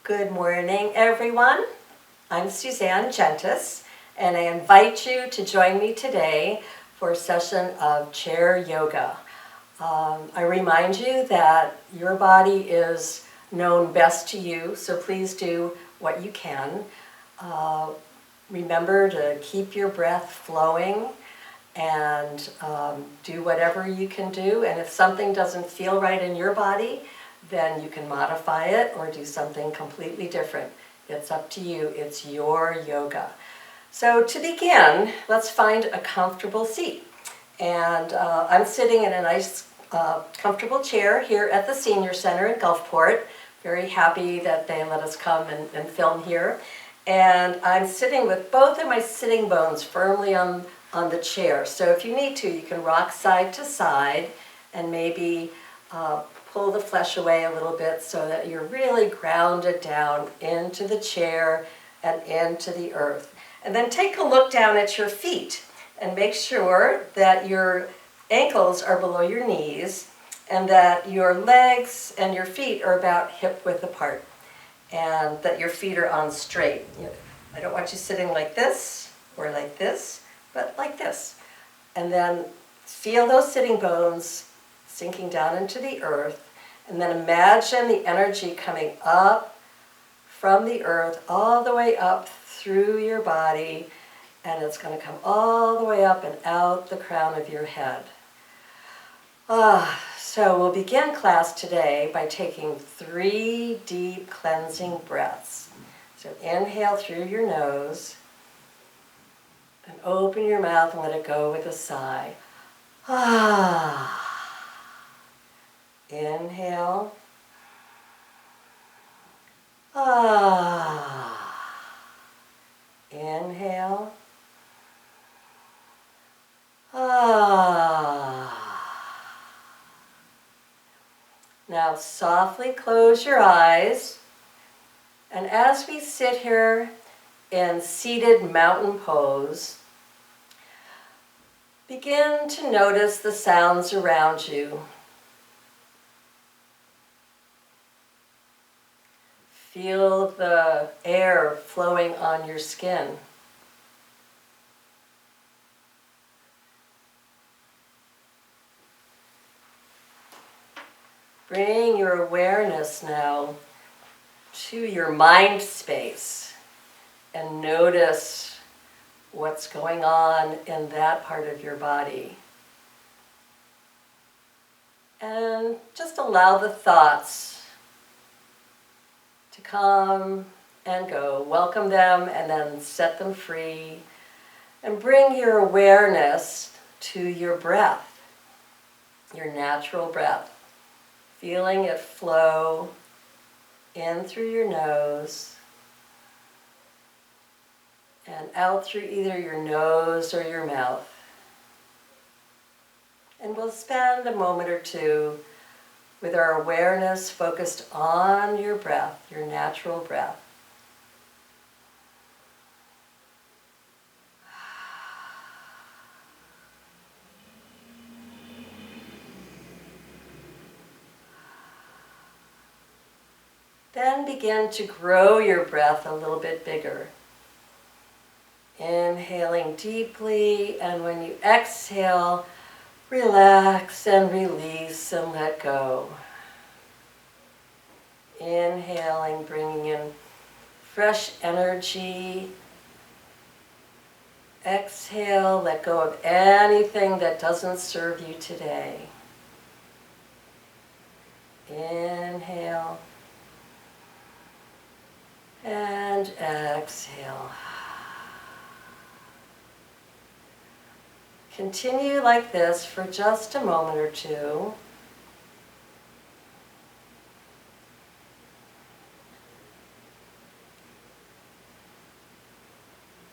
Good morning, everyone. I'm Suzanne Gentes, and I invite you to join me today for a session of chair yoga. I remind you that your body is known best to you, so please do what you can. Remember to keep your breath flowing and do whatever you can do. And if something doesn't feel right in your body, then you can modify it or do something completely different. It's up to you. It's your yoga. So to begin, let's find a comfortable seat. And I'm sitting in a nice, comfortable chair here at the Senior Center in Gulfport. Very happy that they let us come and film here. And I'm sitting with both of my sitting bones firmly on the chair. So if you need to, you can rock side to side and maybe pull the flesh away a little bit so that you're really grounded down into the chair and into the earth. And then take a look down at your feet and make sure that your ankles are below your knees and that your legs and your feet are about hip width apart and that your feet are on straight. I don't want you sitting like this or like this, but like this. And then feel those sitting bones sinking down into the earth, and then imagine the energy coming up from the earth all the way up through your body, and it's going to come all the way up and out the crown of your head. So we'll begin class today by taking 3 deep cleansing breaths. So inhale through your nose and open your mouth and let it go with a sigh. Inhale. Inhale. Now softly close your eyes, and as we sit here in seated mountain pose, begin to notice the sounds around you. Feel the air flowing on your skin. Bring your awareness now to your mind space and notice what's going on in that part of your body. And just allow the thoughts to come and go. Welcome them and then set them free. And bring your awareness to your breath, your natural breath. Feeling it flow in through your nose and out through either your nose or your mouth. And we'll spend a moment or two with our awareness focused on your breath, your natural breath. Then begin to grow your breath a little bit bigger. Inhaling deeply, and when you exhale, relax and release and let go. Inhaling, bringing in fresh energy. Exhale, let go of anything that doesn't serve you today. Inhale. And exhale. Continue like this for just a moment or two.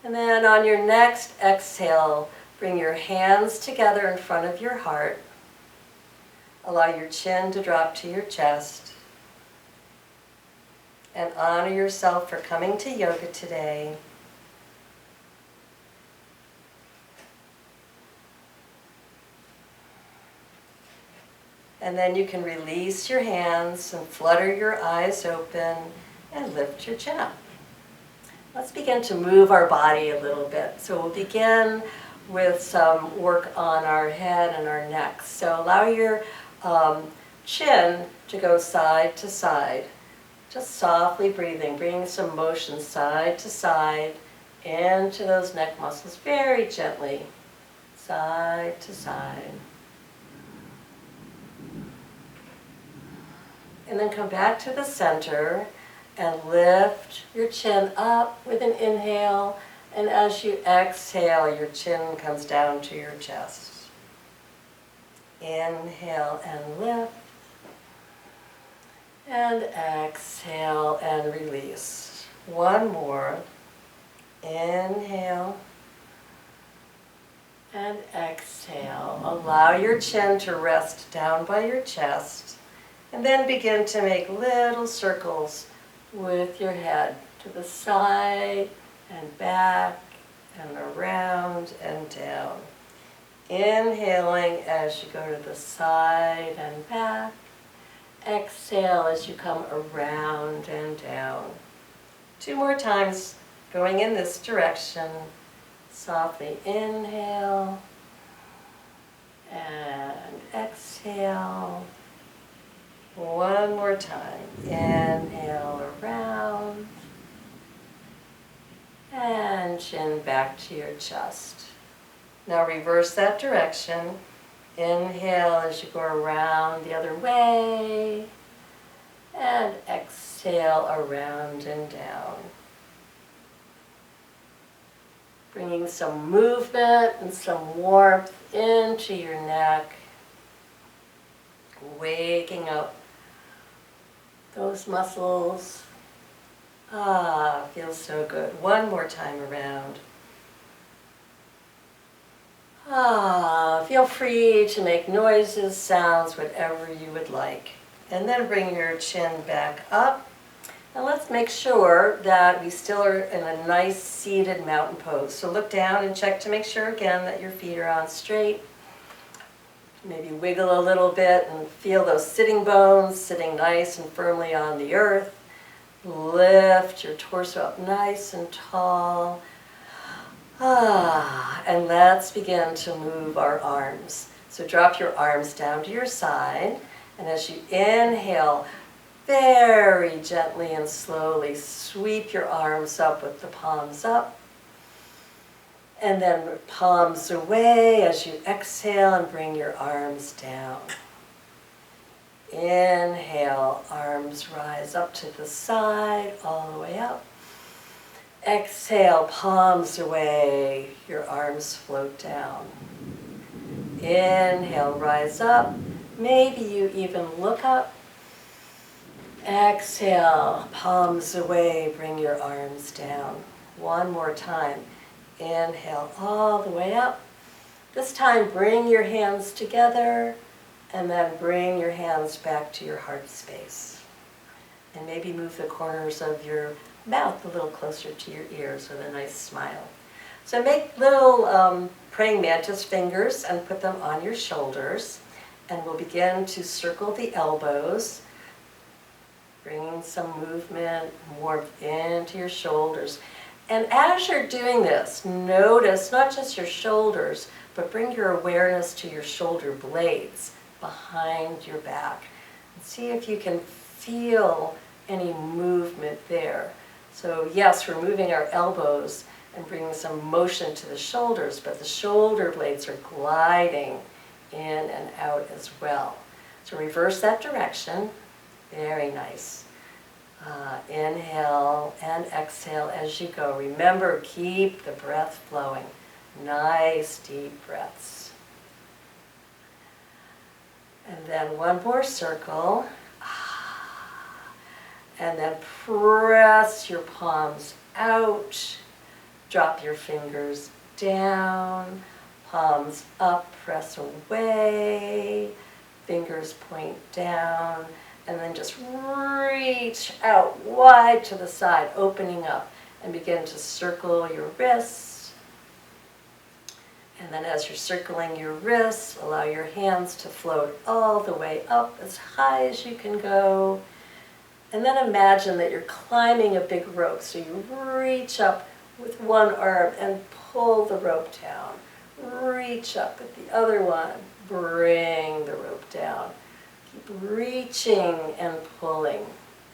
And then on your next exhale, bring your hands together in front of your heart. Allow your chin to drop to your chest. And honor yourself for coming to yoga today. And then you can release your hands and flutter your eyes open and lift your chin up. Let's begin to move our body a little bit. So we'll begin with some work on our head and our neck. So allow your chin to go side to side. Just softly breathing, bringing some motion side to side into those neck muscles very gently, side to side. And then come back to the center and lift your chin up with an inhale, and as you exhale, your chin comes down to your chest. Inhale and lift, and exhale and release. One more. Inhale and exhale. Allow your chin to rest down by your chest, and then begin to make little circles with your head to the side and back and around and down. Inhaling as you go to the side and back. Exhale as you come around and down. 2 more times going in this direction. Softly inhale and exhale. One more time. Inhale around and chin back to your chest. Now reverse that direction. Inhale as you go around the other way, and exhale around and down. Bringing some movement and some warmth into your neck, waking up those muscles. Feels so good. One more time around. Feel free to make noises, sounds, whatever you would like. And then bring your chin back up. And let's make sure that we still are in a nice seated mountain pose. So look down and check to make sure again that your feet are on straight. Maybe wiggle a little bit and feel those sitting bones sitting nice and firmly on the earth. Lift your torso up nice and tall. And let's begin to move our arms. So drop your arms down to your side, and as you inhale, very gently and slowly sweep your arms up with the palms up, and then palms away as you exhale and bring your arms down. Inhale, arms rise up to the side, all the way up. Exhale, palms away, your arms float down. Inhale, rise up. Maybe you even look up. Exhale, palms away, bring your arms down. One more time. Inhale, all the way up. This time, bring your hands together, and then bring your hands back to your heart space. And maybe move the corners of your mouth a little closer to your ears with a nice smile. So make little praying mantis fingers and put them on your shoulders, and we'll begin to circle the elbows, bringing some movement, warmth into your shoulders. And as you're doing this, notice not just your shoulders, but bring your awareness to your shoulder blades behind your back. And see if you can feel any movement there. So yes, we're moving our elbows and bringing some motion to the shoulders, but the shoulder blades are gliding in and out as well. So reverse that direction. Very nice. Inhale and exhale as you go. Remember, keep the breath flowing. Nice deep breaths. And then one more circle. And then press your palms out. Drop your fingers down. Palms up, press away. Fingers point down. And then just reach out wide to the side, opening up. And begin to circle your wrists. And then as you're circling your wrists, allow your hands to float all the way up as high as you can go. And then imagine that you're climbing a big rope. So you reach up with one arm and pull the rope down. Reach up with the other one. Bring the rope down. Keep reaching and pulling.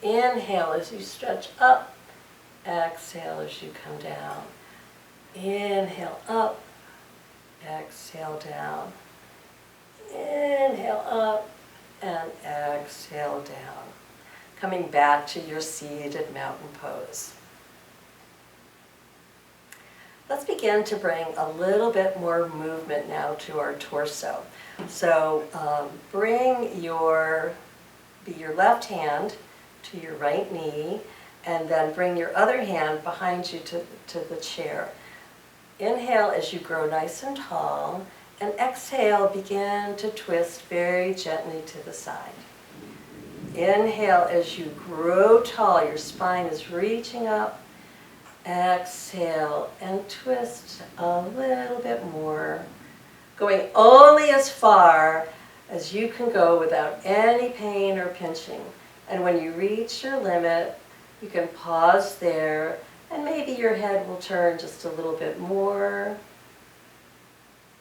Inhale as you stretch up. Exhale as you come down. Inhale up. Exhale down. Inhale up and exhale down. Coming back to your seated mountain pose. Let's begin to bring a little bit more movement now to our torso. So bring your left hand to your right knee, and then bring your other hand behind you to the chair. Inhale as you grow nice and tall, and exhale, begin to twist very gently to the side. Inhale as you grow tall, your spine is reaching up. Exhale and twist a little bit more, going only as far as you can go without any pain or pinching. And when you reach your limit, you can pause there, and maybe your head will turn just a little bit more.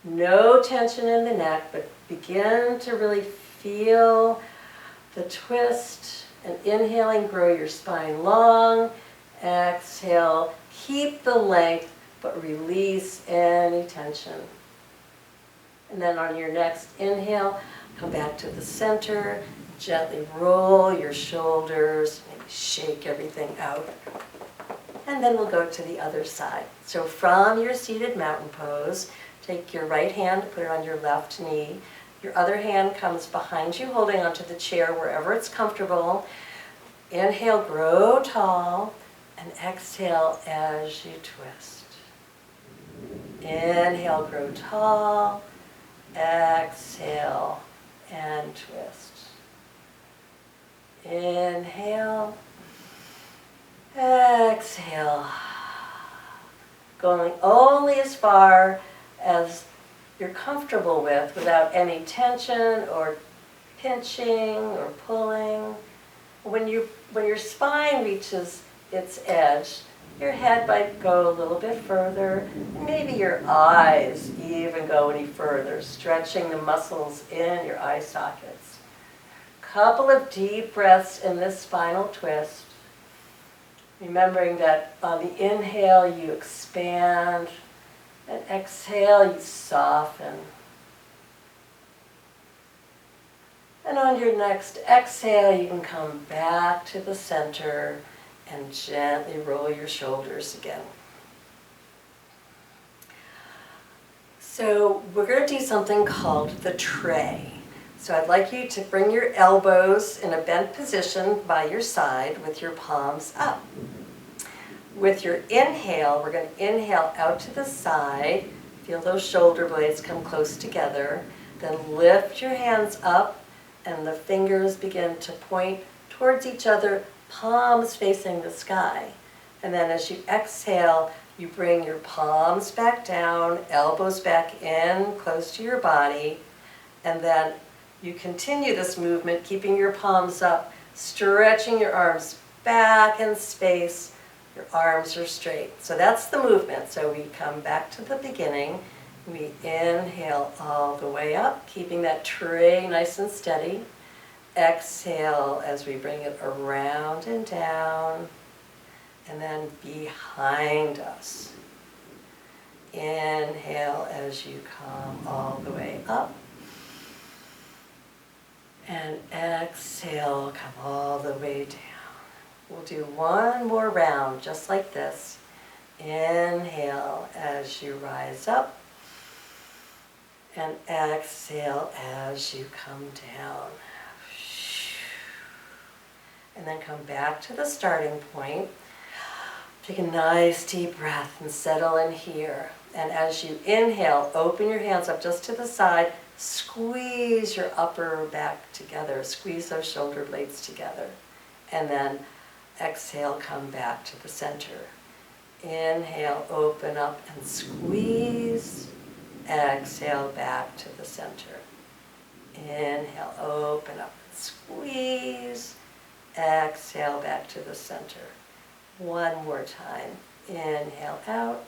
No tension in the neck, but begin to really feel the twist. And inhaling, grow your spine long. Exhale, keep the length, but release any tension. And then on your next inhale, come back to the center. Gently roll your shoulders, maybe shake everything out. And then we'll go to the other side. So from your seated mountain pose, take your right hand, put it on your left knee. Your other hand comes behind you, holding onto the chair wherever it's comfortable. Inhale, grow tall, and exhale as you twist. Inhale, grow tall. Exhale, and twist. Inhale. Exhale. Going only as far as you're comfortable with, without any tension or pinching or pulling. When your spine reaches its edge, your head might go a little bit further, and maybe your eyes even go any further, stretching the muscles in your eye sockets. Couple of deep breaths in this spinal twist. Remembering that on the inhale you expand, and exhale you soften. And on your next exhale you can come back to the center and gently roll your shoulders again. So we're going to do something called the tray. So I'd like you to bring your elbows in a bent position by your side with your palms up. With your inhale, we're going to inhale out to the side. Feel those shoulder blades come close together. Then lift your hands up and the fingers begin to point towards each other, palms facing the sky. And then as you exhale, you bring your palms back down, elbows back in, close to your body. And then you continue this movement, keeping your palms up, stretching your arms back in space. Your arms are straight. So that's the movement. So we come back to the beginning. We inhale all the way up, keeping that tray nice and steady. Exhale as we bring it around and down, and then behind us. Inhale as you come all the way up, and exhale, come all the way down. We'll do one more round just like this. Inhale as you rise up, and exhale as you come down. And then come back to the starting point. Take a nice deep breath and settle in here. And as you inhale, open your hands up just to the side. Squeeze your upper back together. Squeeze those shoulder blades together. And then exhale, come back to the center. Inhale, open up and squeeze. Exhale, back to the center. Inhale, open up and squeeze. exhale back to the center. One more time. Inhale out.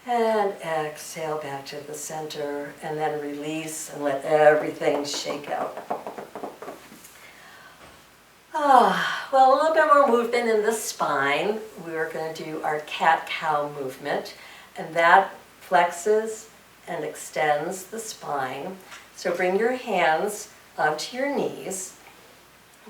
And exhale back to the center. And then release and let everything shake out. Well, a little bit more movement in the spine. We're going to do our cat-cow movement. And that flexes and extends the spine. So bring your hands onto your knees.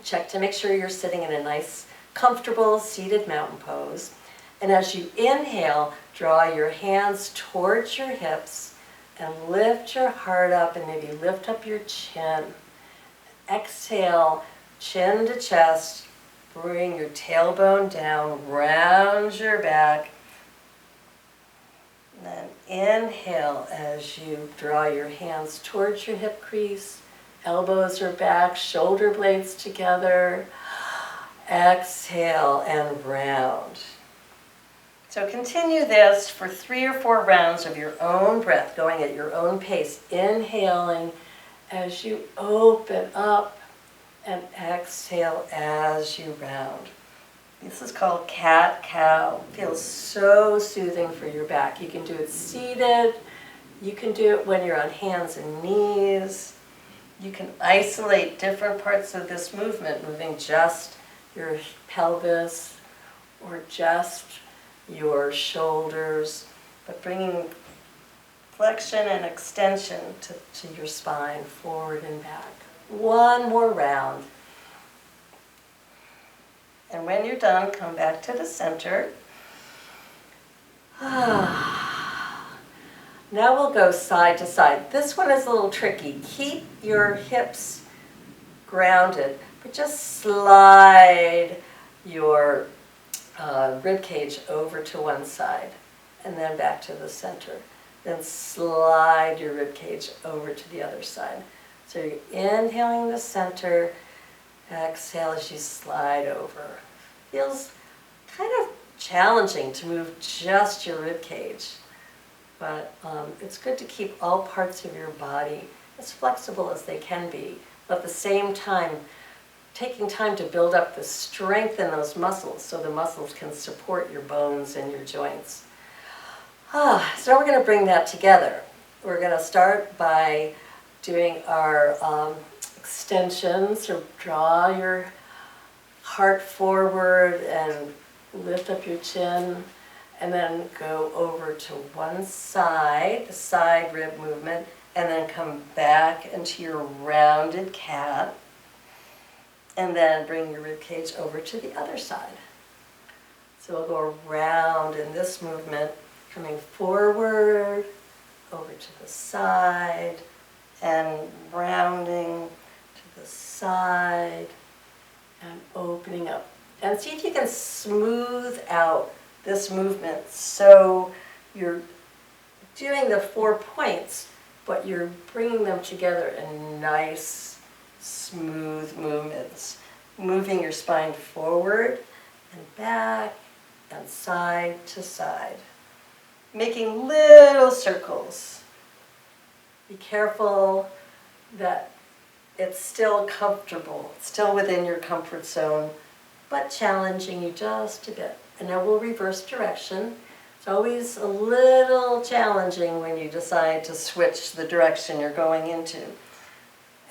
Check to make sure you're sitting in a nice, comfortable, seated mountain pose. And as you inhale, draw your hands towards your hips and lift your heart up and maybe lift up your chin. Exhale, chin to chest. Bring your tailbone down, round your back. And then inhale as you draw your hands towards your hip crease. Elbows are back, shoulder blades together. Exhale and round. So continue this for 3 or 4 rounds of your own breath, going at your own pace. Inhaling as you open up and exhale as you round. This is called cat-cow. Feels so soothing for your back. You can do it seated. You can do it when you're on hands and knees. You can isolate different parts of this movement, moving just your pelvis or just your shoulders, but bringing flexion and extension to your spine, forward and back. One more round. And when you're done, come back to the center. Now we'll go side to side. This one is a little tricky. Keep your hips grounded, but just slide your rib cage over to one side and then back to the center. Then slide your rib cage over to the other side. So you're inhaling the center, exhale as you slide over. Feels kind of challenging to move just your rib cage, but it's good to keep all parts of your body as flexible as they can be, but at the same time taking time to build up the strength in those muscles so the muscles can support your bones and your joints. So now we're going to bring that together. We're going to start by doing our extensions. So draw your heart forward and lift up your chin, and then go over to one side, the side rib movement, and then come back into your rounded cat. And then bring your rib cage over to the other side. So we'll go around in this movement, coming forward, over to the side, and rounding to the side, and opening up. And see if you can smooth out this movement so you're doing the 4 points, but you're bringing them together in nice, smooth movements, moving your spine forward and back and side to side, making little circles. Be careful that it's still comfortable, still within your comfort zone, but challenging you just a bit. And now we'll reverse direction. It's always a little challenging when you decide to switch the direction you're going into.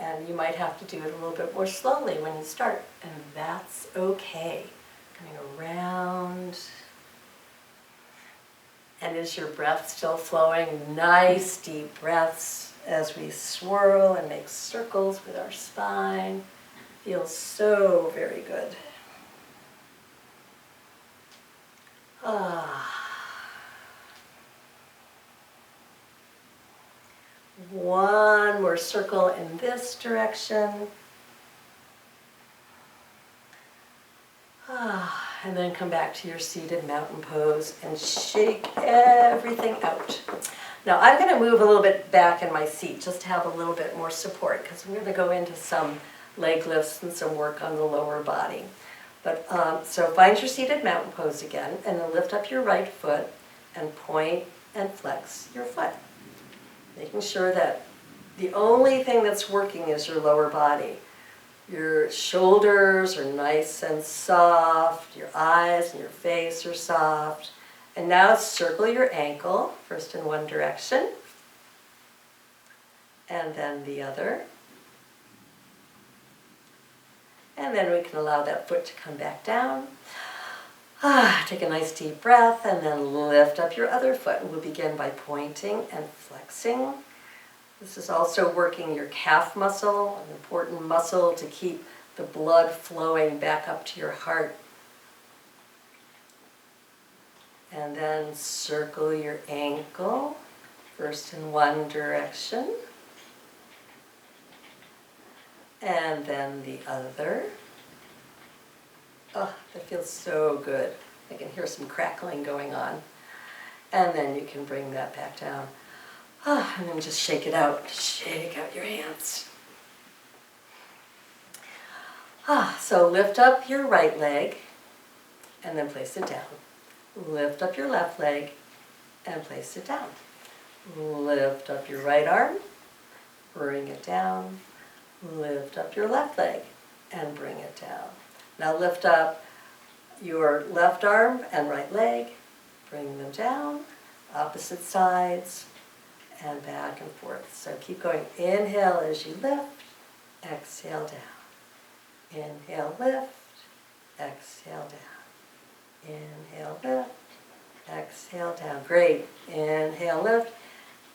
And you might have to do it a little bit more slowly when you start, and that's okay. Coming around. And is your breath still flowing? Nice deep breaths as we swirl and make circles with our spine. Feels so very good. One more circle in this direction. And then come back to your seated mountain pose and shake everything out. Now I'm going to move a little bit back in my seat just to have a little bit more support, because I'm going to go into some leg lifts and some work on the lower body. But so find your seated mountain pose again, and then lift up your right foot and point and flex your foot. Making sure that the only thing that's working is your lower body. Your shoulders are nice and soft, your eyes and your face are soft. And now circle your ankle, first in one direction, and then the other. And then we can allow that foot to come back down. Take a nice deep breath and then lift up your other foot. And we'll begin by pointing and flexing. This is also working your calf muscle, an important muscle to keep the blood flowing back up to your heart. And then circle your ankle, first in one direction, and then the other. Oh, that feels so good. I can hear some crackling going on. And then you can bring that back down. And then just shake it out. Shake out your hands. So lift up your right leg and then place it down. Lift up your left leg and place it down. Lift up your right arm, bring it down. Lift up your left leg and bring it down. Now lift up your left arm and right leg, bring them down, opposite sides, and back and forth. So keep going. Inhale as you lift, exhale down. Inhale, lift, exhale down. Inhale, lift, exhale down. Great. Inhale, lift,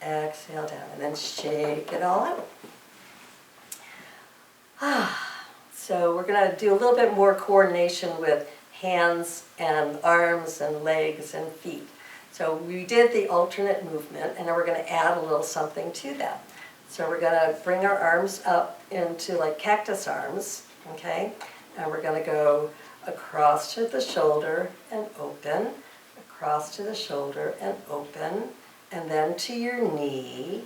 exhale down. And then shake it all out. So we're going to do a little bit more coordination with hands and arms and legs and feet. So we did the alternate movement, and then we're going to add a little something to that. So we're going to bring our arms up into like cactus arms, okay? And we're going to go across to the shoulder and open, across to the shoulder and open, and then to your knee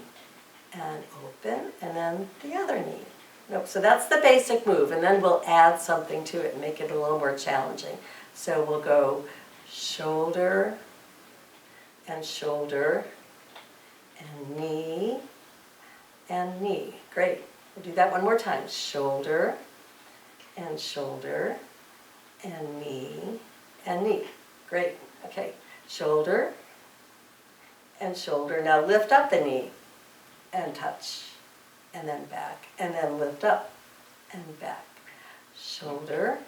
and open, and then the other knee. Nope. So that's the basic move, and then we'll add something to it and make it a little more challenging. So we'll go shoulder and shoulder and knee and knee. Great. We'll do that one more time. Shoulder and shoulder and knee and knee. Great. Okay. Shoulder and shoulder. Now lift up the knee and touch. And then back, and then lift up and back. Shoulder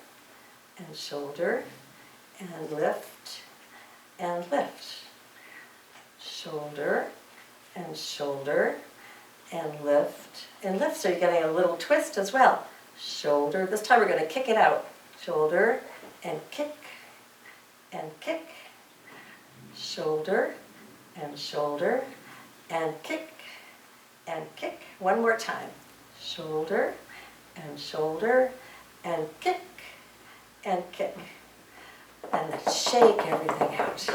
and shoulder and lift and lift. Shoulder and shoulder and lift and lift. So you're getting a little twist as well. Shoulder, this time we're going to kick it out. Shoulder and kick and kick. Shoulder and shoulder and kick and kick. One more time. Shoulder and shoulder and kick and kick. And then shake everything out.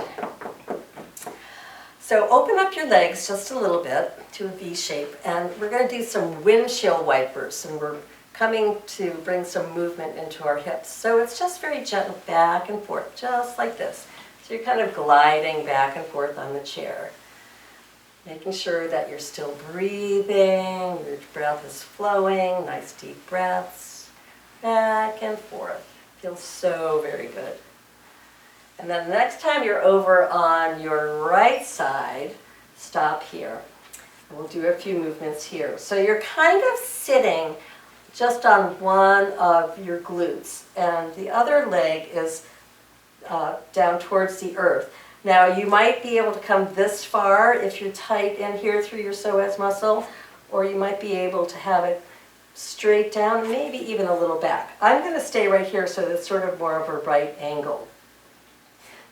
So open up your legs just a little bit to a V shape, and we're going to do some windshield wipers, and we're coming to bring some movement into our hips. So it's just very gentle back and forth, just like this. So you're kind of gliding back and forth on the chair. Making sure that you're still breathing, your breath is flowing, nice deep breaths, back and forth. Feels so very good. And then the next time you're over on your right side, stop here. And we'll do a few movements here. So you're kind of sitting just on one of your glutes, and the other leg is down towards the earth. Now you might be able to come this far if you're tight in here through your psoas muscle, or you might be able to have it straight down, maybe even a little back. I'm going to stay right here so it's sort of more of a right angle.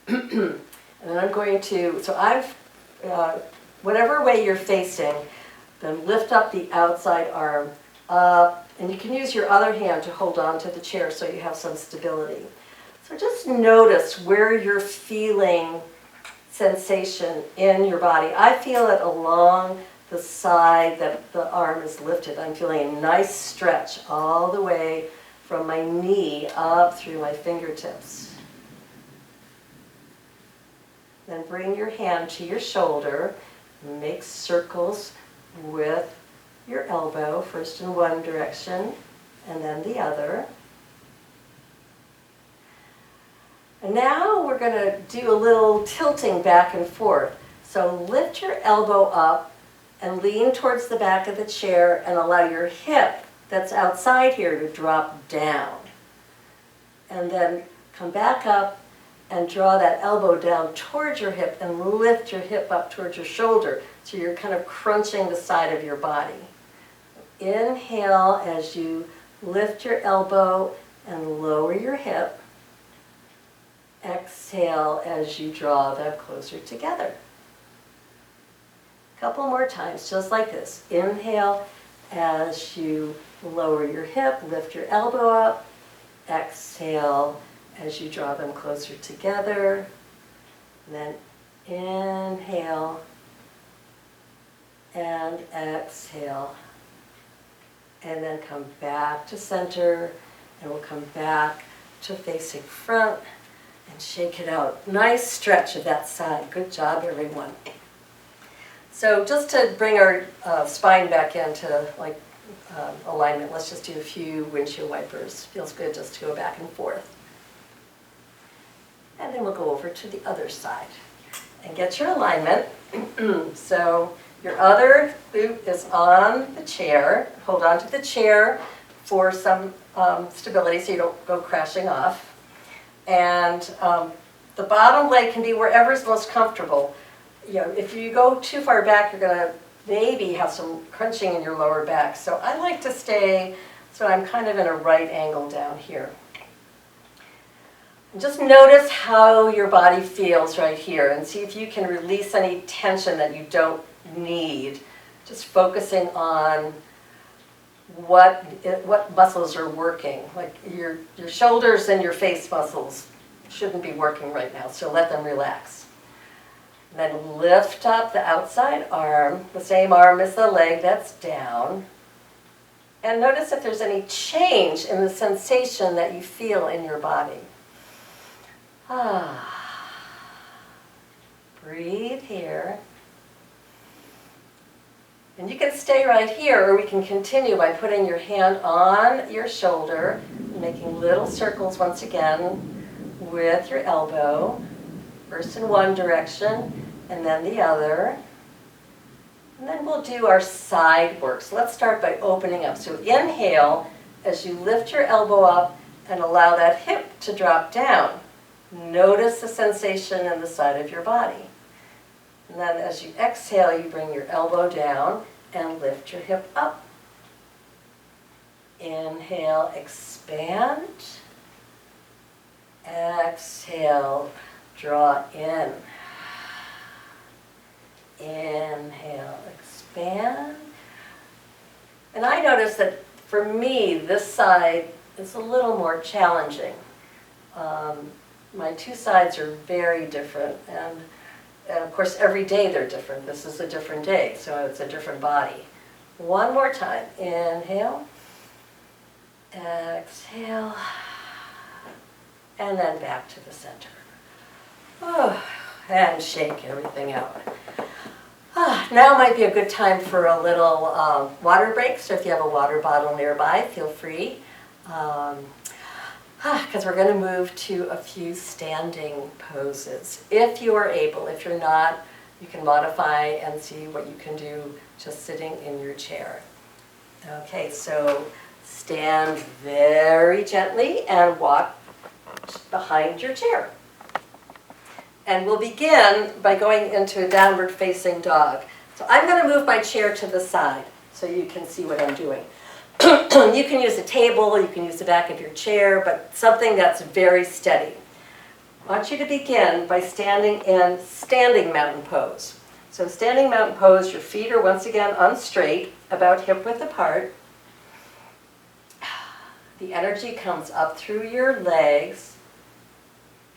And then I'm going to, so I've, whatever way you're facing, then lift up the outside arm up, and you can use your other hand to hold on to the chair so you have some stability. So just notice where you're feeling sensation in your body. I feel it along the side that the arm is lifted. I'm feeling a nice stretch all the way from my knee up through my fingertips. Then bring your hand to your shoulder, make circles with your elbow, first in one direction and then the other. And now we're going to do a little tilting back and forth. So lift your elbow up and lean towards the back of the chair and allow your hip that's outside here to drop down. And then come back up and draw that elbow down towards your hip and lift your hip up towards your shoulder. So you're kind of crunching the side of your body. Inhale as you lift your elbow and lower your hip. Exhale as you draw them closer together. A couple more times, just like this. Inhale as you lower your hip, lift your elbow up. Exhale as you draw them closer together. And then inhale and exhale. And then come back to center, and we'll come back to facing front and shake it out. Nice stretch of that side. Good job, everyone. So just to bring our spine back into alignment, let's just do a few windshield wipers. Feels good just to go back and forth. And then we'll go over to the other side and get your alignment. So your other boot is on the chair. Hold on to the chair for some stability so you don't go crashing off. And the bottom leg can be wherever is most comfortable. You know, if you go too far back, you're going to maybe have some crunching in your lower back. So I like to stay, so I'm kind of in a right angle down here. And just notice how your body feels right here and see if you can release any tension that you don't need. Just focusing on what muscles are working. Like your shoulders and your face muscles shouldn't be working right now, so let them relax. And then lift up the outside arm, the same arm as the leg that's down. And notice if there's any change in the sensation that you feel in your body. Breathe here. And you can stay right here, or we can continue by putting your hand on your shoulder, making little circles once again with your elbow. First in one direction, and then the other. And then we'll do our side work. So let's start by opening up. So inhale as you lift your elbow up and allow that hip to drop down. Notice the sensation in the side of your body. And then as you exhale, you bring your elbow down and lift your hip up. Inhale, expand. Exhale, draw in. Inhale, expand. And I notice that for me, this side is a little more challenging. My two sides are very different, and of course every day they're different. This is a different day, so it's a different body. One more time. Inhale, exhale, and then back to the center. Oh, and shake everything out. Now might be a good time for a little water break, so if you have a water bottle nearby, feel free. Because we're going to move to a few standing poses. If you are able, if you're not, you can modify and see what you can do just sitting in your chair. Okay, so stand very gently and walk behind your chair. And we'll begin by going into a downward facing dog. So I'm going to move my chair to the side so you can see what I'm doing. You can use a table, you can use the back of your chair, but something that's very steady. I want you to begin by standing in standing mountain pose. So standing mountain pose, your feet are once again on straight, about hip width apart. The energy comes up through your legs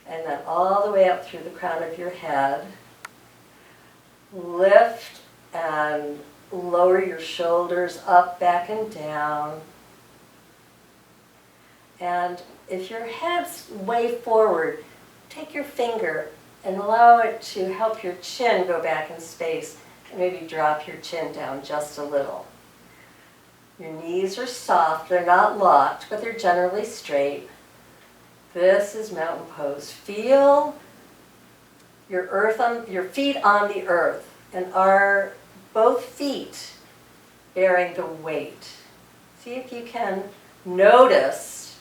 and then all the way up through the crown of your head. Lift and lower your shoulders up, back, and down. And if your head's way forward, take your finger and allow it to help your chin go back in space, and maybe drop your chin down just a little. Your knees are soft, they're not locked, but they're generally straight. This is mountain pose. Feel your feet on the earth, and are both feet bearing the weight. See if you can notice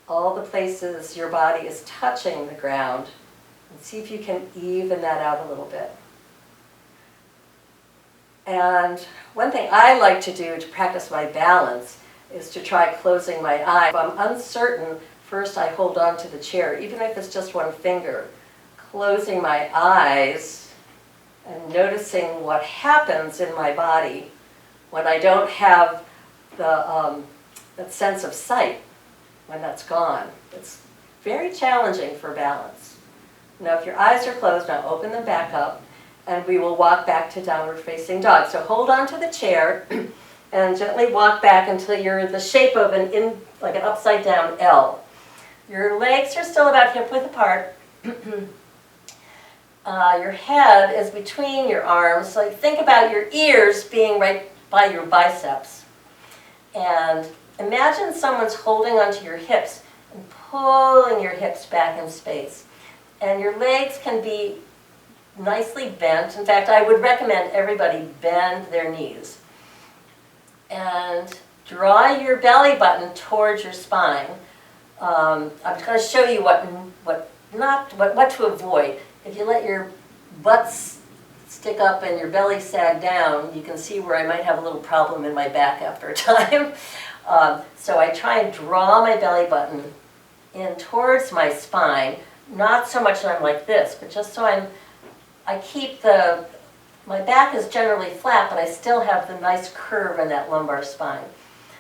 all the places your body is touching the ground, and see if you can even that out a little bit. And one thing I like to do to practice my balance is to try closing my eyes. If I'm uncertain, first I hold on to the chair, even if it's just one finger, closing my eyes and noticing what happens in my body when I don't have that sense of sight, when that's gone. It's very challenging for balance. Now if your eyes are closed, now open them back up, and we will walk back to downward facing dog. So hold on to the chair and gently walk back until you're the shape of like an upside down L. Your legs are still about hip width apart. Your head is between your arms, so think about your ears being right by your biceps. And imagine someone's holding onto your hips and pulling your hips back in space. And your legs can be nicely bent. In fact, I would recommend everybody bend their knees. And draw your belly button towards your spine. I'm going to show you what to avoid. If you let your butt stick up and your belly sag down, you can see where I might have a little problem in my back after a time. So I try and draw my belly button in towards my spine, not so much that I'm like this, but just so I keep my back is generally flat, but I still have the nice curve in that lumbar spine.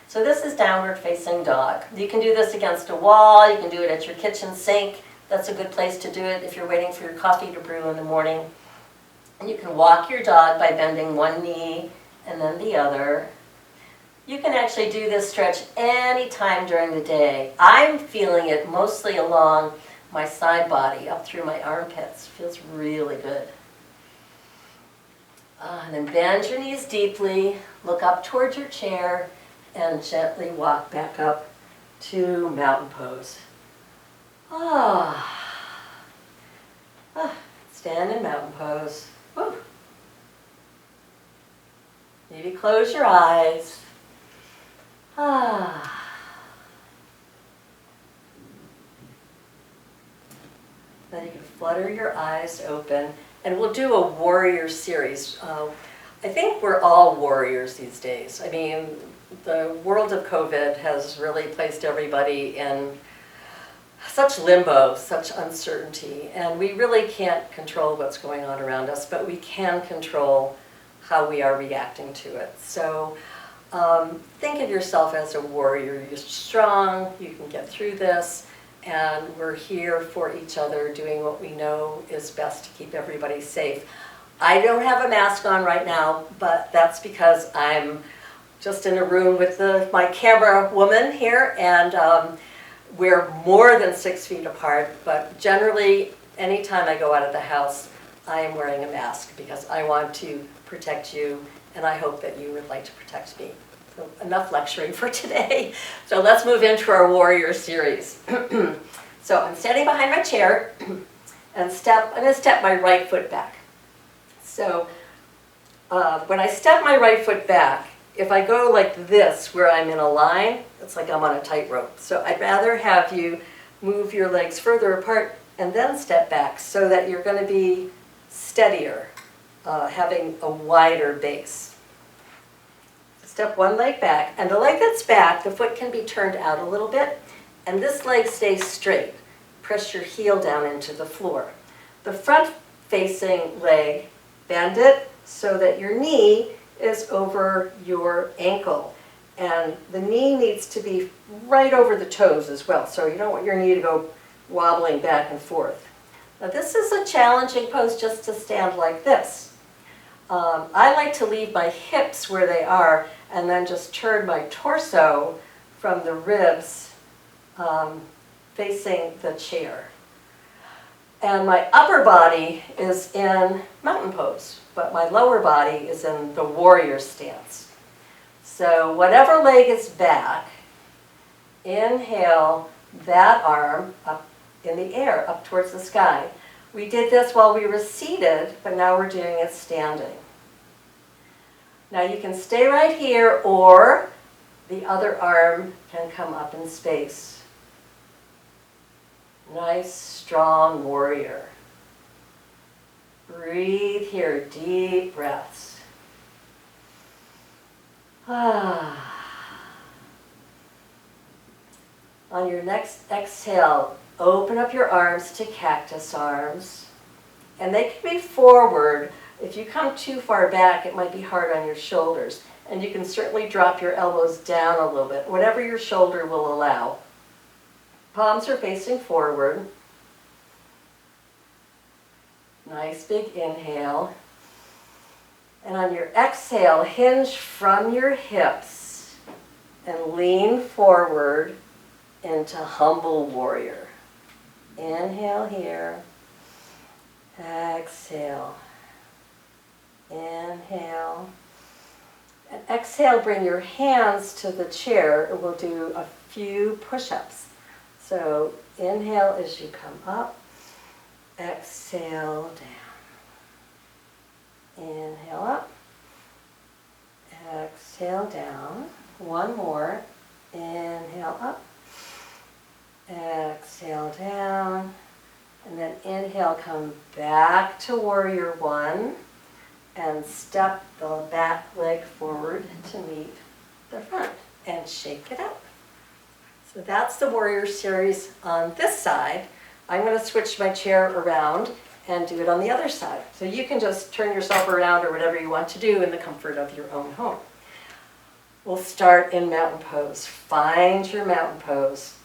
So this is downward facing dog. You can do this against a wall, you can do it at your kitchen sink. That's a good place to do it if you're waiting for your coffee to brew in the morning. And you can walk your dog by bending one knee and then the other. You can actually do this stretch any time during the day. I'm feeling it mostly along my side body, up through my armpits. Feels really good. And then bend your knees deeply, look up towards your chair, and gently walk back up to mountain pose. Stand in mountain pose. Woo. Maybe close your eyes. Then you can flutter your eyes open, and we'll do a warrior series. I think we're all warriors these days. I mean, the world of COVID has really placed everybody in such limbo, such uncertainty, and we really can't control what's going on around us, but we can control how we are reacting to it. So think of yourself as a warrior. You're strong, you can get through this, and we're here for each other, doing what we know is best to keep everybody safe. I don't have a mask on right now, but that's because I'm just in a room with my camera woman here, and we're more than 6 feet apart, but generally, anytime I go out of the house, I am wearing a mask because I want to protect you, and I hope that you would like to protect me. So enough lecturing for today. So let's move into our warrior series. So I'm standing behind my chair, and I'm going to step my right foot back. So when I step my right foot back, if I go like this, where I'm in a line, it's like I'm on a tightrope. So I'd rather have you move your legs further apart and then step back so that you're going to be steadier, having a wider base. Step one leg back, and the leg that's back, the foot can be turned out a little bit, and this leg stays straight. Press your heel down into the floor. The front-facing leg, bend it so that your knee is over your ankle, and the knee needs to be right over the toes as well, so you don't want your knee to go wobbling back and forth. Now this is a challenging pose just to stand like this. I like to leave my hips where they are and then just turn my torso from the ribs facing the chair. And my upper body is in mountain pose, but my lower body is in the warrior stance. So whatever leg is back, inhale that arm up in the air, up towards the sky. We did this while we were seated, but now we're doing it standing. Now you can stay right here, or the other arm can come up in space. Nice, strong warrior. Breathe here, deep breaths. On your next exhale, open up your arms to cactus arms. And they can be forward. If you come too far back, it might be hard on your shoulders. And you can certainly drop your elbows down a little bit, whatever your shoulder will allow. Palms are facing forward. Nice big inhale. And on your exhale, hinge from your hips and lean forward into humble warrior. Inhale here. Exhale. Inhale. And exhale, bring your hands to the chair, and we'll do a few push-ups. So inhale as you come up. Exhale down. Inhale up. Exhale down. One more. Inhale up. Exhale down. And then inhale, come back to warrior one. And step the back leg forward to meet the front. And shake it out. So that's the warrior series on this side. I'm going to switch my chair around and do it on the other side. So you can just turn yourself around or whatever you want to do in the comfort of your own home. We'll start in mountain pose. Find your mountain pose.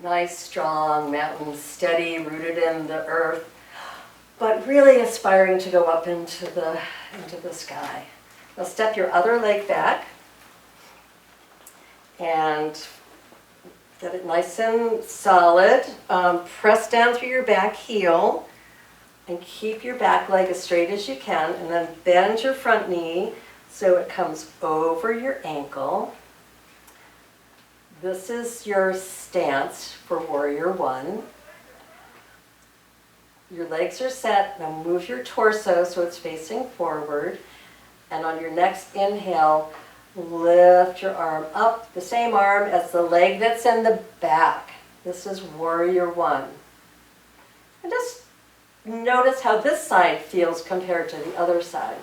Nice, strong mountain, steady, rooted in the earth, but really aspiring to go up into the sky. Now step your other leg back and get it nice and solid. Press down through your back heel and keep your back leg as straight as you can, and then bend your front knee so it comes over your ankle. This is your stance for warrior one. Your legs are set. Now move your torso so it's facing forward. And on your next inhale, lift your arm up, the same arm as the leg that's in the back. This is warrior one. And just notice how this side feels compared to the other side.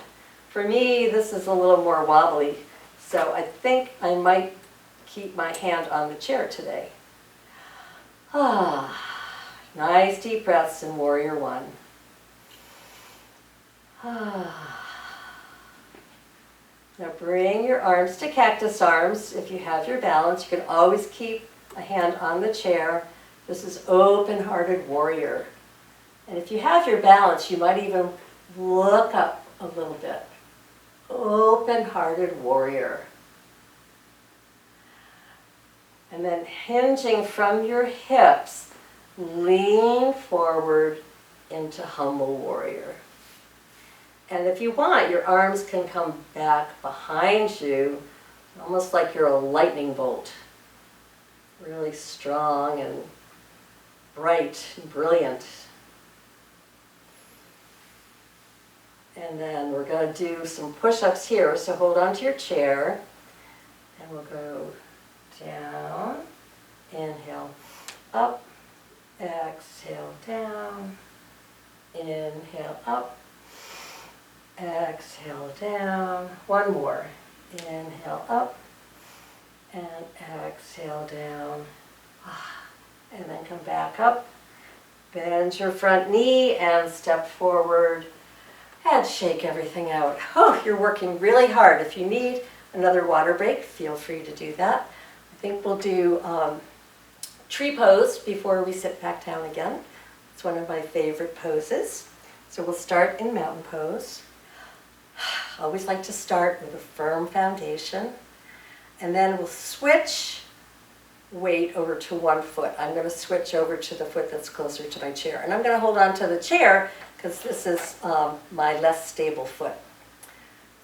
For me, this is a little more wobbly, so I think I might keep my hand on the chair today. Nice deep breaths in warrior one. Now bring your arms to cactus arms. If you have your balance, you can always keep a hand on the chair. This is open-hearted warrior. And if you have your balance, you might even look up a little bit. Open-hearted warrior. And then hinging from your hips, lean forward into humble warrior. And if you want, your arms can come back behind you, almost like you're a lightning bolt. Really strong and bright and brilliant. And then we're going to do some push-ups here, so hold on to your chair. And we'll go down, inhale, up, exhale, down, inhale, up, exhale, down. One more. Inhale, up, and exhale, down. And then come back up, bend your front knee, and step forward, and shake everything out. Oh, you're working really hard. If you need another water break, feel free to do that. I think we'll do tree pose before we sit back down again. It's one of my favorite poses. So we'll start in mountain pose. I always like to start with a firm foundation. And then we'll switch weight over to one foot. I'm going to switch over to the foot that's closer to my chair. And I'm going to hold on to the chair because this is my less stable foot.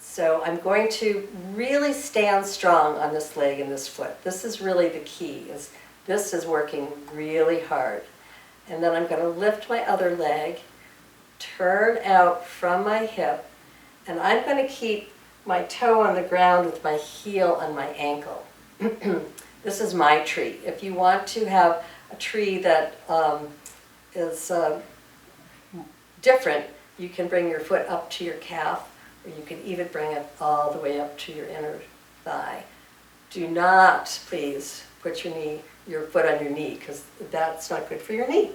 So I'm going to really stand strong on this leg and this foot. This is really the key, is this is working really hard. And then I'm going to lift my other leg, turn out from my hip, and I'm going to keep my toe on the ground with my heel on my ankle. This is my tree. If you want to have a tree that is different, you can bring your foot up to your calf, or you can even bring it all the way up to your inner thigh. Do not, please, put your foot on your knee, because that's not good for your knee.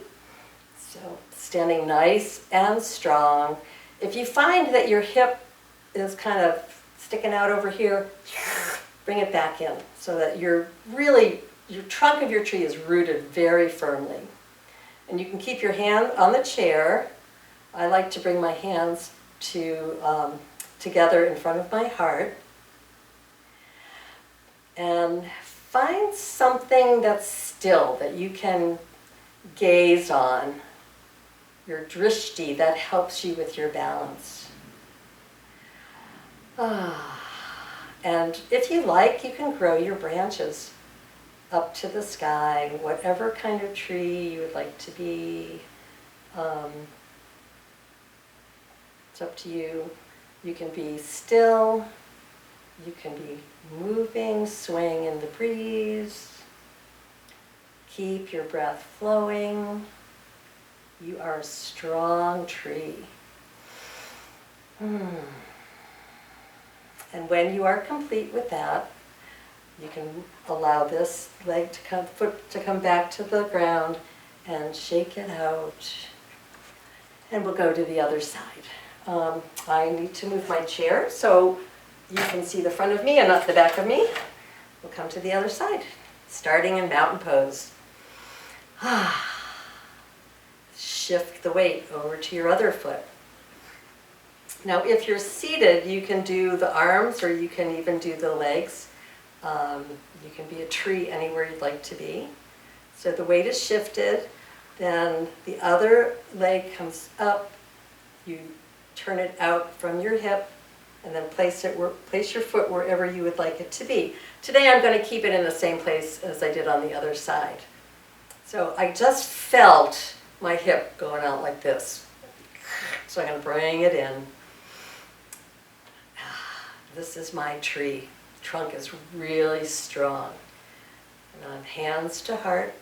So standing nice and strong. If you find that your hip is kind of sticking out over here, bring it back in so that your trunk of your tree is rooted very firmly. And you can keep your hand on the chair. I like to bring my hands together in front of my heart. And find something that's still, that you can gaze on. Your drishti, that helps you with your balance. And if you like, you can grow your branches up to the sky, whatever kind of tree you would like to be. It's up to you. You can be still, you can be moving, swaying in the breeze. Keep your breath flowing. You are a strong tree. And when you are complete with that, you can allow this foot to come back to the ground and shake it out. And we'll go to the other side. I need to move my chair so you can see the front of me and not the back of me. We'll come to the other side, starting in mountain pose. Shift the weight over to your other foot. Now, if you're seated, you can do the arms or you can even do the legs. You can be a tree anywhere you'd like to be. So the weight is shifted, then the other leg comes up, you turn it out from your hip, and then place your foot wherever you would like it to be. Today I'm going to keep it in the same place as I did on the other side. So I just felt my hip going out like this. So I'm going to bring it in. This is my tree. The trunk is really strong. And on hands to heart.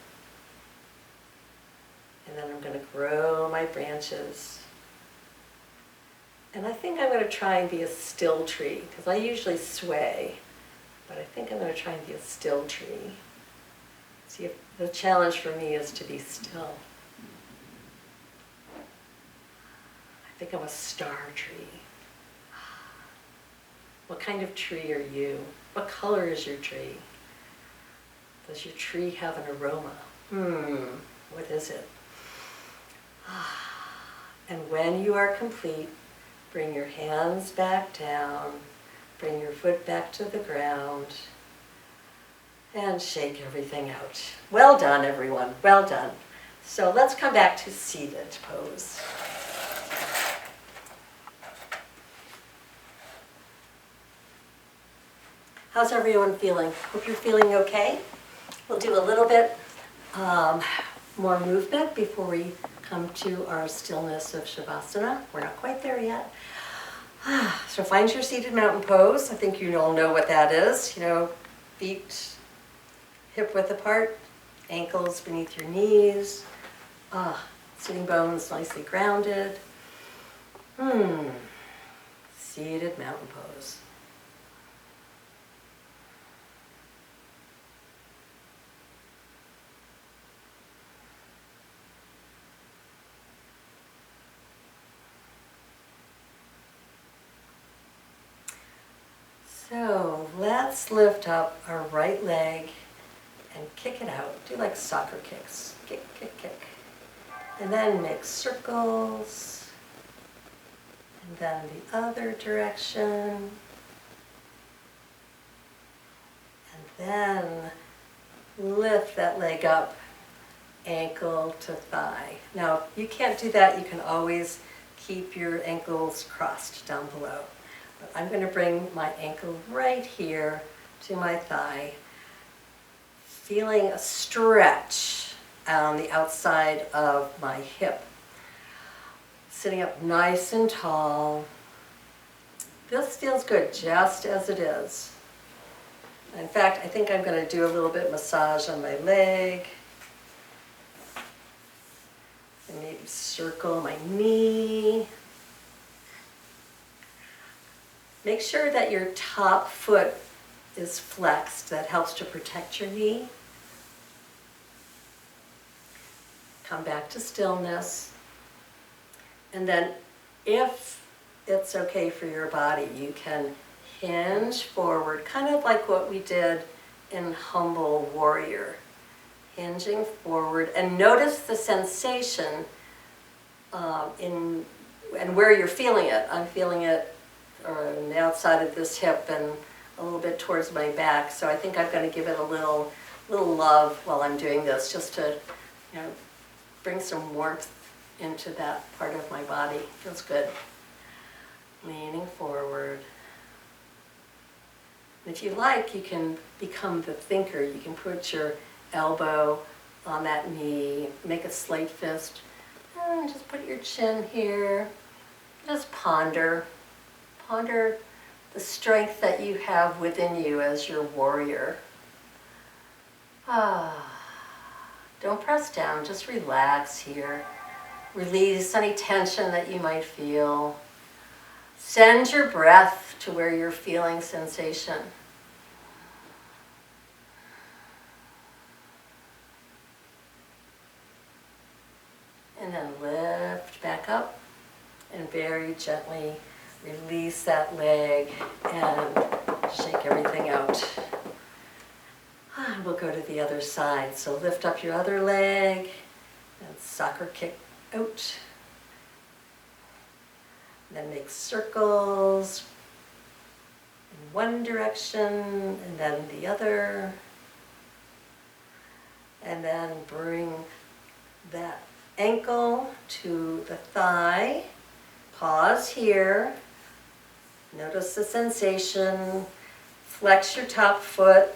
And then I'm going to grow my branches. And I think I'm going to try and be a still tree, because I usually sway, but I think I'm going to try and be a still tree. See, if the challenge for me is to be still. I think I'm a star tree. What kind of tree are you? What color is your tree? Does your tree have an aroma? What is it? And when you are complete, bring your hands back down, bring your foot back to the ground, and shake everything out. Well done, everyone, well done. So let's come back to seated pose. How's everyone feeling? Hope you're feeling okay. We'll do a little bit more movement before we come to our stillness of Shavasana. We're not quite there yet. So find your seated mountain pose. I think you all know what that is. You know, feet hip width apart, ankles beneath your knees, sitting bones nicely grounded. Seated mountain pose. So let's lift up our right leg and kick it out. Do like soccer kicks. Kick, kick, kick. And then make circles. And then the other direction. And then lift that leg up, ankle to thigh. Now, if you can't do that, you can always keep your ankles crossed down below. But I'm going to bring my ankle right here to my thigh, feeling a stretch on the outside of my hip. Sitting up nice and tall. This feels good just as it is. In fact, I think I'm going to do a little bit of massage on my leg. And maybe circle my knee. Make sure that your top foot is flexed. That helps to protect your knee. Come back to stillness. And then if it's okay for your body, you can hinge forward, kind of like what we did in Humble Warrior. Hinging forward, and notice the sensation and where you're feeling it. I'm feeling it on the outside of this hip and a little bit towards my back. So I think I'm going to give it a little love while I'm doing this, just to, you know, bring some warmth into that part of my body. Feels good. Leaning forward. And if you like, you can become the thinker. You can put your elbow on that knee, make a slate fist, and just put your chin here. Just ponder. Ponder the strength that you have within you as your warrior. Don't press down, just relax here. Release any tension that you might feel. Send your breath to where you're feeling sensation. And then lift back up and very gently release that leg and shake everything out. We'll go to the other side. So lift up your other leg and soccer kick out. Then make circles in one direction and then the other. And then bring that ankle to the thigh. Pause here. Notice the sensation. Flex your top foot.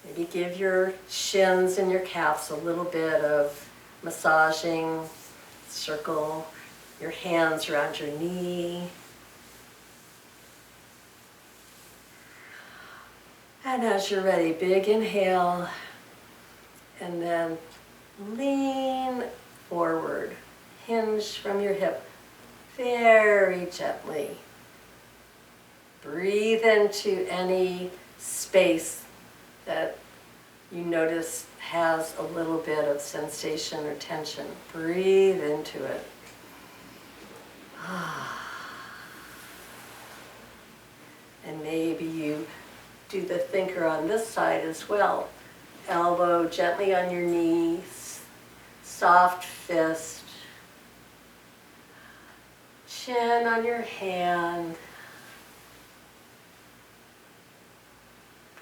Maybe give your shins and your calves a little bit of massaging. Circle your hands around your knee. And as you're ready, big inhale. And then lean forward. Hinge from your hip very gently. Breathe into any space that you notice has a little bit of sensation or tension. Breathe into it. And maybe you do the thinker on this side as well. Elbow gently on your knees, soft fist, chin on your hand.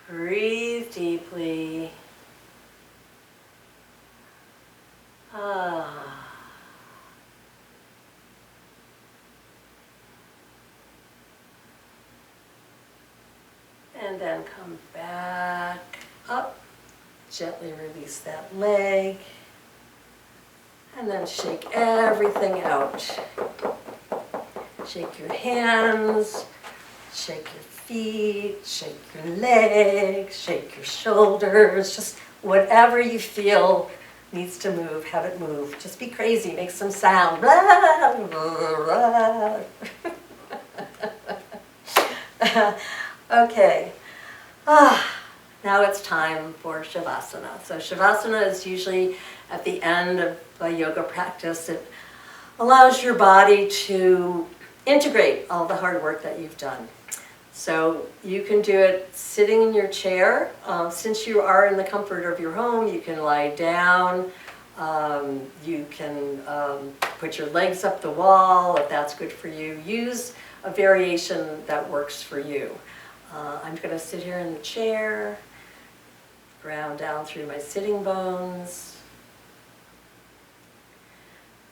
Breathe deeply. And then come back up. Gently release that leg. And then shake everything out. Shake your hands, shake your feet, shake your legs, shake your shoulders, just whatever you feel needs to move, have it move. Just be crazy, make some sound. Okay. Now it's time for Shavasana. So Shavasana is usually at the end of a yoga practice. It allows your body to integrate all the hard work that you've done. So you can do it sitting in your chair. Since you are in the comfort of your home, you can lie down. You can put your legs up the wall if that's good for you. Use a variation that works for you. I'm going to sit here in the chair, ground down through my sitting bones.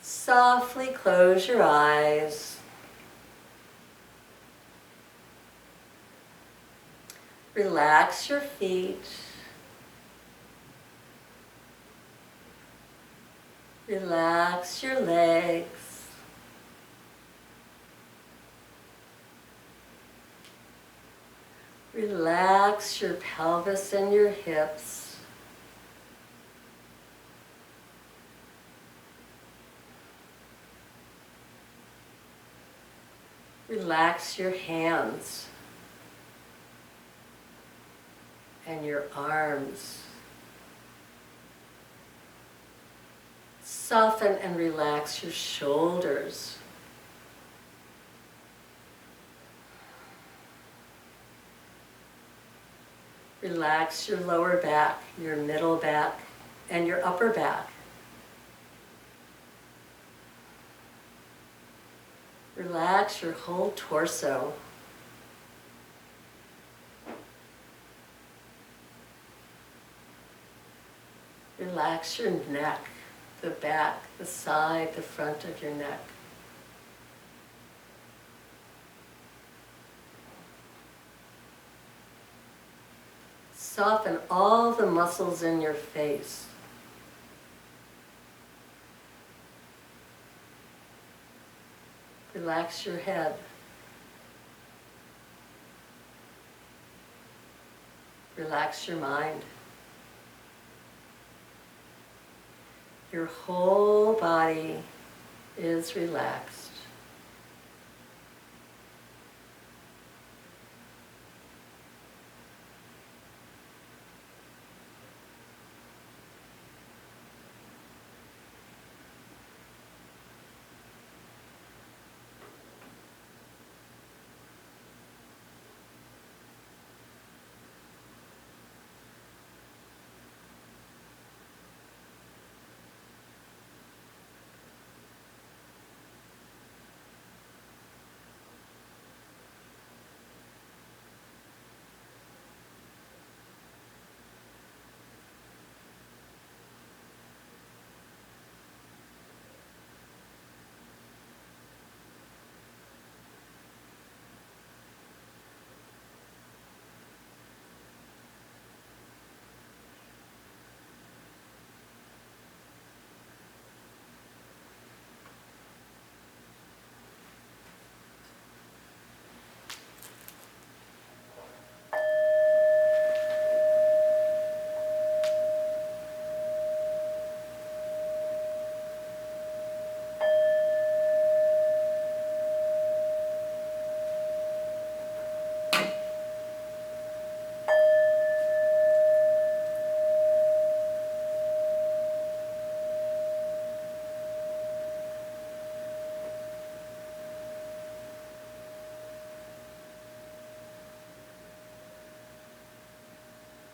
Softly close your eyes. Relax your feet. Relax your legs. Relax your pelvis and your hips. Relax your hands and your arms. Soften and relax your shoulders. Relax your lower back, your middle back, and your upper back. Relax your whole torso. Relax your neck, the back, the side, the front of your neck. Soften all the muscles in your face. Relax your head. Relax your mind. Your whole body is relaxed.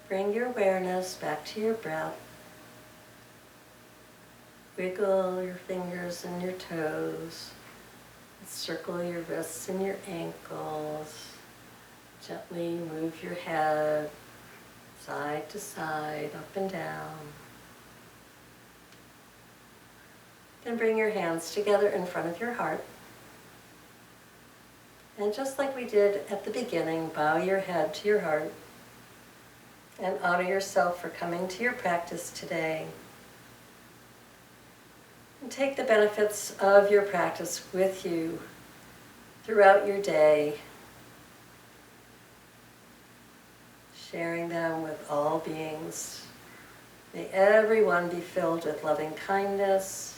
Bring your awareness back to your breath. Wiggle your fingers and your toes. Circle your wrists and your ankles. Gently move your head side to side, up and down. Then bring your hands together in front of your heart. And just like we did at the beginning, bow your head to your heart and honor yourself for coming to your practice today. And take the benefits of your practice with you throughout your day, sharing them with all beings. May everyone be filled with loving kindness.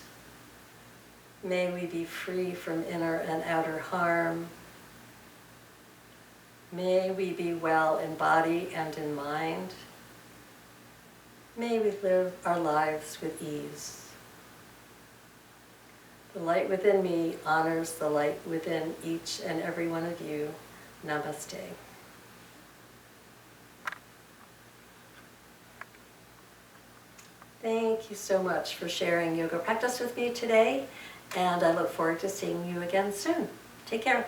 May we be free from inner and outer harm. May we be well in body and in mind. May we live our lives with ease. The light within me honors the light within each and every one of you. Namaste. Thank you so much for sharing yoga practice with me today, and I look forward to seeing you again soon. Take care.